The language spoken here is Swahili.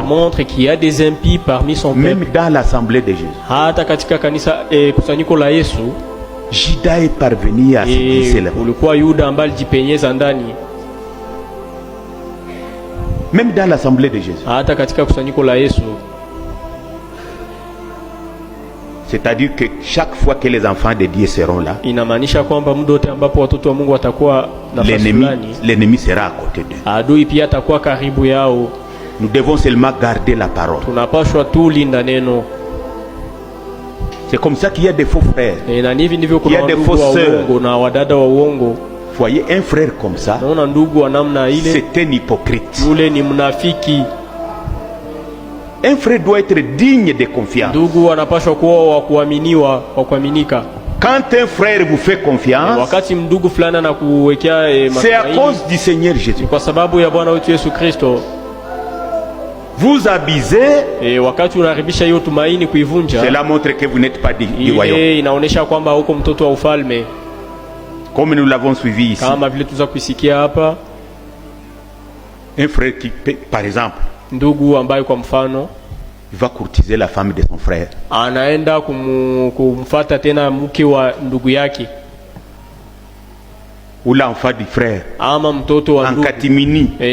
montre qu'il y a des impies parmi son peuple. Même dans l'assemblée de Jésus, hata katika kanisa kusanyiko la Yesu, Judas est parvenu à se glisser là. Ulikuwa Yuda ambaye alijipenyeza ndani. Même dans l'assemblée de Jésus, hata katika kusanyiko la Yesu. C'est-à-dire que chaque fois que les enfants de Dieu seront là, inamaanisha kwamba muda wote ambapo watoto wa Mungu watakuwa nafasi fulani, l'ennemi sera à côté d'eux. Adui pia atakuwa karibu yao. Nous devons seulement garder la parole. Tunapaswa tu linda neno. C'est comme ça qu'il y a des faux frères. Na hivi ndivyo kuna ndugu wa uongo na wadada wa uongo. Voyez un frère comme ça, naona ndugu wa namna ile, c'est un hypocrite. Yule ni mnafiki. Un frère doit être digne de confiance. Ndugu anapaswa kuwa wa kuaminiwa, wa kuaminika. Quand un frère vous fait confiance, wakati ndugu fulani anakuwekea matumaini, c'est à cause du Seigneur Jésus. Kwa sababu ya Bwana wetu Yesu Kristo. Vous abusez, wakati unaharibisha hiyo tumaini kuivunja, cela montre que vous n'êtes pas du royaume. Inaonesha kwamba huko mtoto wa ufalme. Comme nous l'avons suivi ici. Kama vile tuza kusikia hapa. Un frère qui, par exemple, ndugu ambaye kwa mfano il va courtiser la femme de son frère, anaenda kumfuata tena mke wa ndugu yake, ou l'enfant du frère, ama mtoto wa ndugu, en catimini.